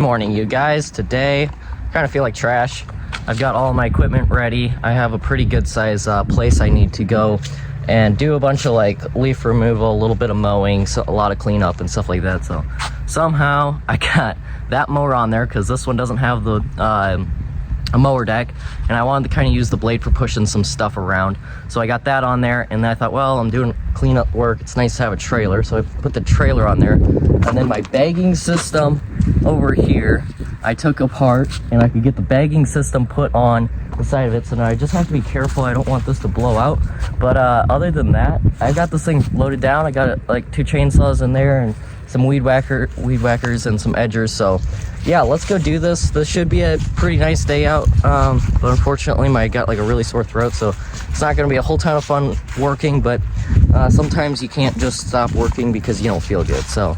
Morning, you guys. Today kind of feel like trash. I've got all my equipment ready. I have a pretty good size place I need to go and do a bunch of like leaf removal, a little bit of mowing, so a lot of cleanup and stuff like that. So somehow I got that mower on there because this one doesn't have the a mower deck, and I wanted to kind of use the blade for pushing some stuff around. So I got that on there, and I thought, well, I'm doing cleanup work, it's nice to have a trailer, so I put the trailer on there. And then my bagging system over here, I took apart, and I could get the bagging system put on the side of it. So now I just have to be careful, I don't want this to blow out. But other than that, I got this thing loaded down. I got like 2 chainsaws in there and some weed whackers and some edgers. So yeah, let's go do this. This should be a pretty nice day out, but unfortunately I got like a really sore throat, so it's not going to be a whole ton of fun working. But sometimes you can't just stop working because you don't feel good. So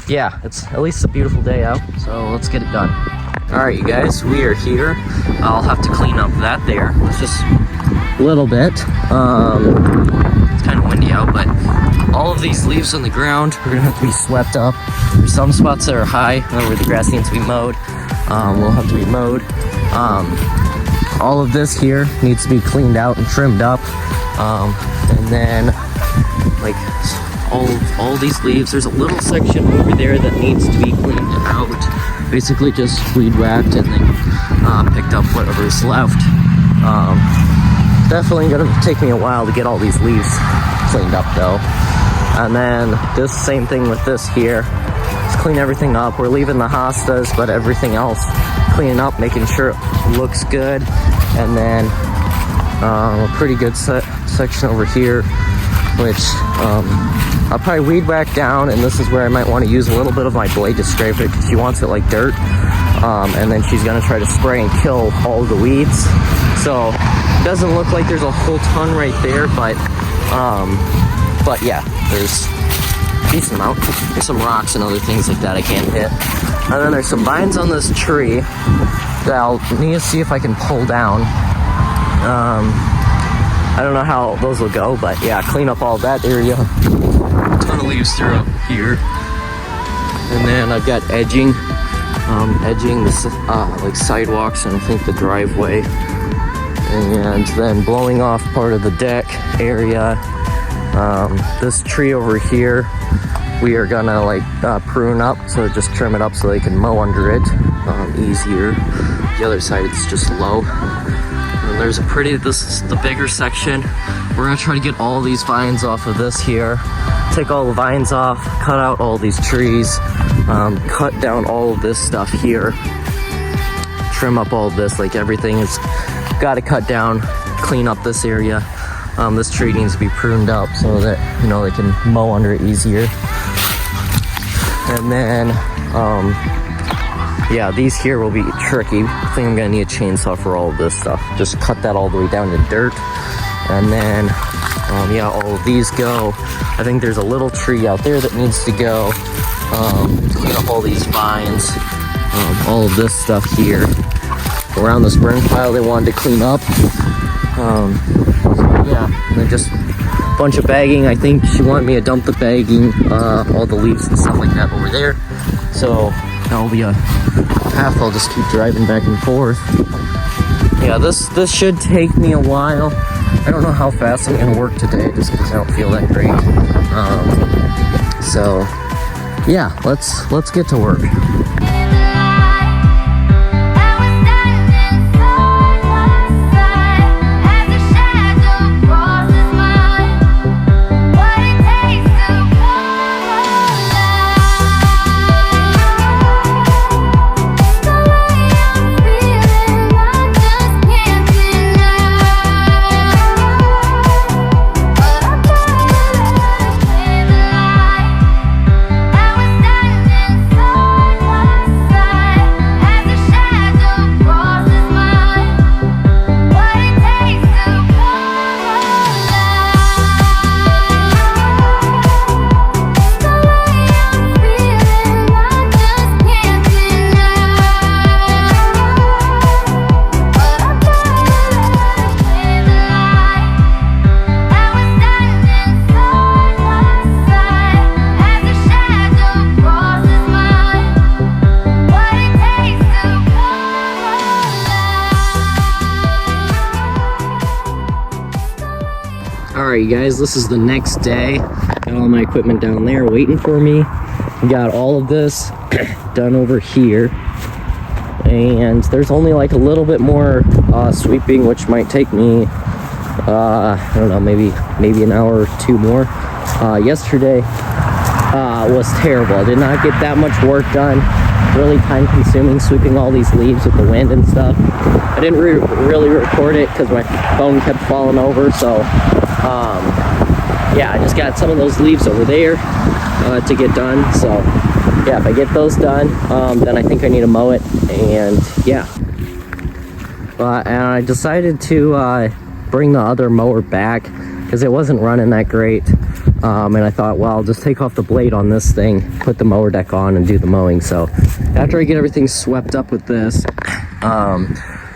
yeah, it's at least a beautiful day out, so let's get it done. All right, you guys, we are here. I'll have to clean up that there. It's just a little bit. It's kind of windy out, but all of these leaves on the ground are gonna have to be swept up. There's some spots that are high where the grass needs to be mowed. Will have to be mowed. All of this here needs to be cleaned out and trimmed up. And then like all these leaves, there's a little section over there that needs to be cleaned out. Basically just weed whacked and then picked up whatever's left. Definitely gonna take me a while to get all these leaves cleaned up though. And then this same thing with this here. Just clean everything up. We're leaving the hostas, but everything else cleaning up, making sure it looks good. And then a pretty good section over here, which I'll probably weed whack down, and this is where I might want to use a little bit of my blade to scrape it because she wants it like dirt. And then she's gonna try to spray and kill all the weeds. So it doesn't look like there's a whole ton right there, but yeah, there's a decent amount. There's some rocks and other things like that I can't hit. And then there's some vines on this tree that I'll need to see if I can pull down. I don't know how those will go, but yeah, clean up all that area. A ton of leaves throughout here. And then I've got edging the like sidewalks and I think the driveway. And then blowing off part of the deck area. This tree over here, we are gonna like prune up, so just trim it up so they can mow under it easier. The other side, it's just low. And there's this is the bigger section. We're gonna try to get all these vines off of this here. Take all the vines off, cut out all these trees, cut down all of this stuff here. Trim up all of this, like everything is gotta cut down, clean up this area. This tree needs to be pruned up so that, you know, they can mow under it easier. And then, yeah, these here will be tricky. I think I'm gonna need a chainsaw for all of this stuff. Just cut that all the way down to dirt. And then, yeah, all of these go. I think there's a little tree out there that needs to go. Clean up all these vines. All of this stuff here. Around this burn pile they wanted to clean up. Yeah, and then just a bunch of bagging. I think she wanted me to dump the bagging, all the leaves and stuff like that over there. So that'll be a path I'll just keep driving back and forth. Yeah, this should take me a while. I don't know how fast I'm gonna work today just because I don't feel that great. So yeah, let's get to work. Alright, you guys, this is the next day. Got all my equipment down there waiting for me. Got all of this done over here. And there's only like a little bit more sweeping, which might take me, I don't know, maybe an hour or two more. Yesterday was terrible. I did not get that much work done. Really time consuming sweeping all these leaves with the wind and stuff. I didn't really record it because my phone kept falling over, so yeah, I just got some of those leaves over there to get done. So yeah, if I get those done, then I think I need to mow it. And yeah, and I decided to bring the other mower back because it wasn't running that great. And I thought, well, I'll just take off the blade on this thing, put the mower deck on, and do the mowing. So after I get everything swept up with this,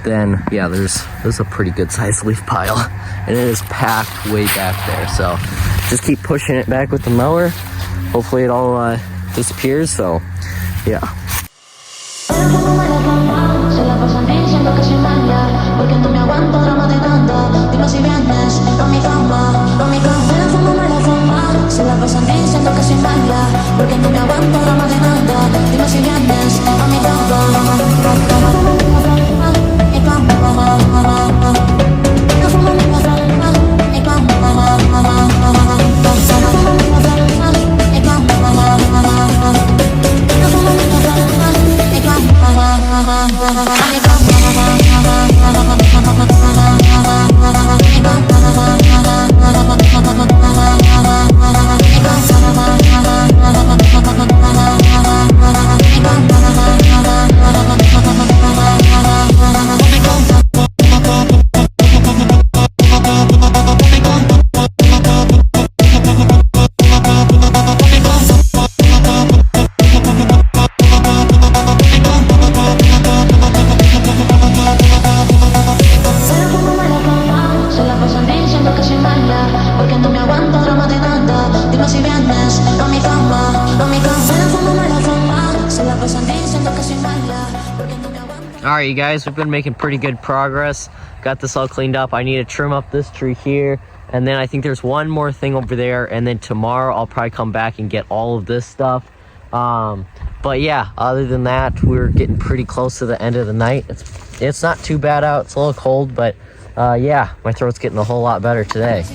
then yeah, there's a pretty good sized leaf pile, and it is packed way back there. So just keep pushing it back with the mower. Hopefully it all disappears. So yeah. Se la pasan diciendo que soy mala, porque no me aguanto drama de nada. Dime si vienes a mi cama. Alright, you guys, we've been making pretty good progress. Got this all cleaned up. I need to trim up this tree here, and then I think there's one more thing over there, and then tomorrow I'll probably come back and get all of this stuff. But yeah, other than that, we're getting pretty close to the end of the night. It's not too bad out. It's a little cold, but yeah, my throat's getting a whole lot better today.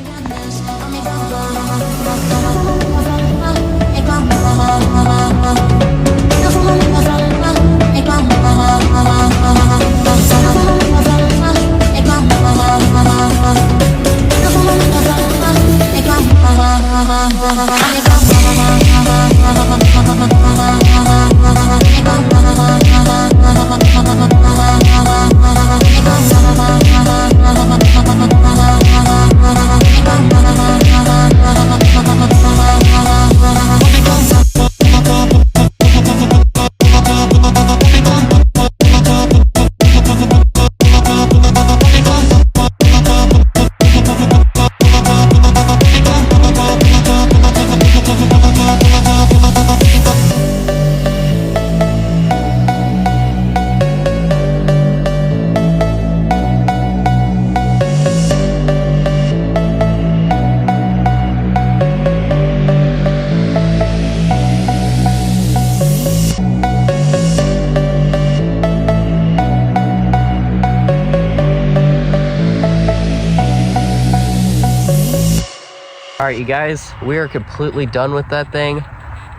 Alright, you guys, we are completely done with that thing.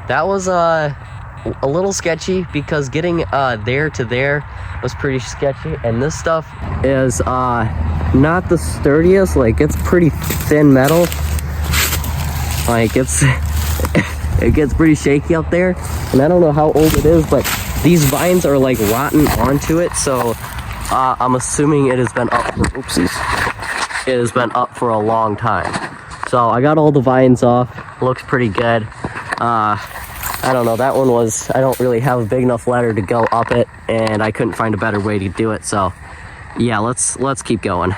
That was a little sketchy because getting there to there was pretty sketchy, and this stuff is not the sturdiest. Like, it's pretty thin metal. Like, it gets pretty shaky out there, and I don't know how old it is, but these vines are like rotten onto it, so I'm assuming it has been up for, oopsies, it has been up for a long time. So I got all the vines off. Looks pretty good. I don't know, that one was, I don't really have a big enough ladder to go up it, and I couldn't find a better way to do it. So yeah, let's keep going.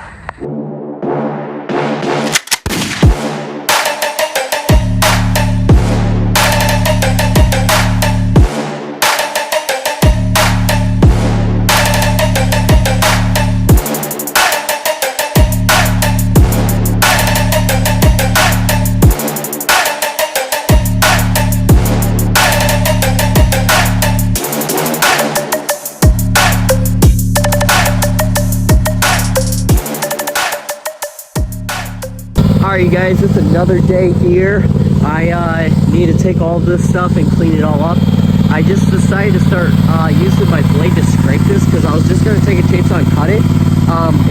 Alright, you guys, it's another day here. I need to take all this stuff and clean it all up. I just decided to start using my blade to scrape this because I was just going to take a chainsaw and cut it.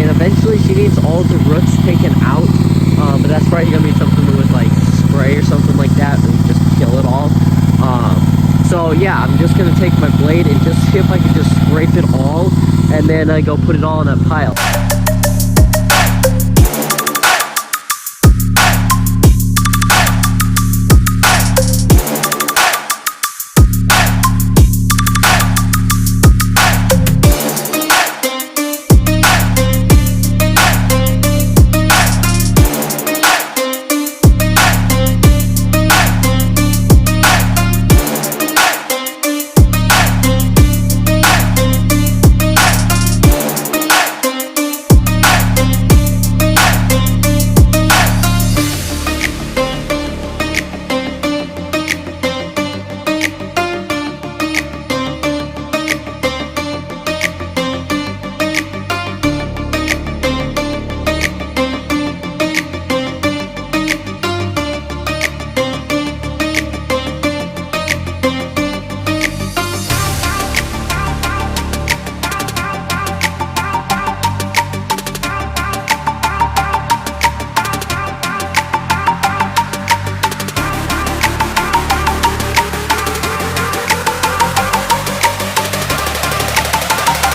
And eventually she needs all the roots taken out. But that's probably going to be something with like spray or something like that and just kill it all. So yeah, I'm just going to take my blade and just see if I can just scrape it all and then go put it all in that pile.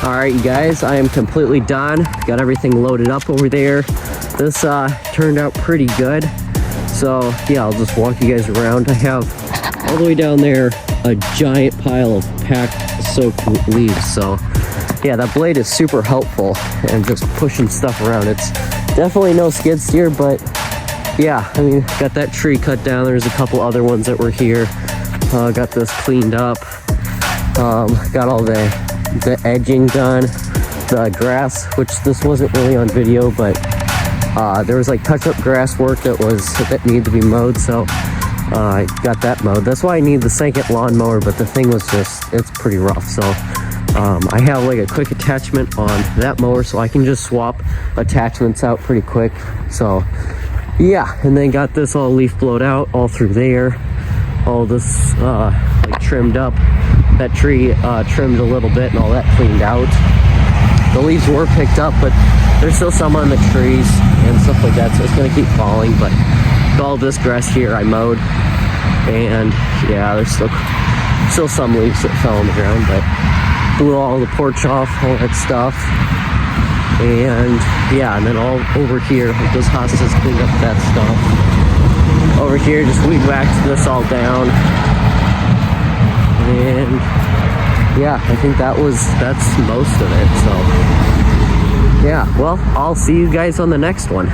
Alright, you guys, I am completely done. Got everything loaded up over there. This turned out pretty good. So yeah, I'll just walk you guys around. I have all the way down there a giant pile of packed soaked leaves. So yeah, that blade is super helpful and just pushing stuff around. It's definitely no skid steer, but yeah, I mean, got that tree cut down. There's a couple other ones that were here. Got this cleaned up. Got all the edging done, the grass, which this wasn't really on video, but there was like touch-up grass work that needed to be mowed, so I got that mowed. That's why I need the second lawnmower, but the thing was just, it's pretty rough. So I have like a quick attachment on that mower, so I can just swap attachments out pretty quick. So yeah, and then got this all leaf blowed out all through there, all this like trimmed up. That tree trimmed a little bit and all that cleaned out. The leaves were picked up, but there's still some on the trees and stuff like that, so it's gonna keep falling. But all this grass here I mowed, and yeah, there's still some leaves that fell on the ground, but blew all the porch off, all that stuff. And yeah, and then all over here, like those hostas cleaned up that stuff. Over here, just weed whacked this all down. And yeah, I think that's most of it. So yeah, well, I'll see you guys on the next one.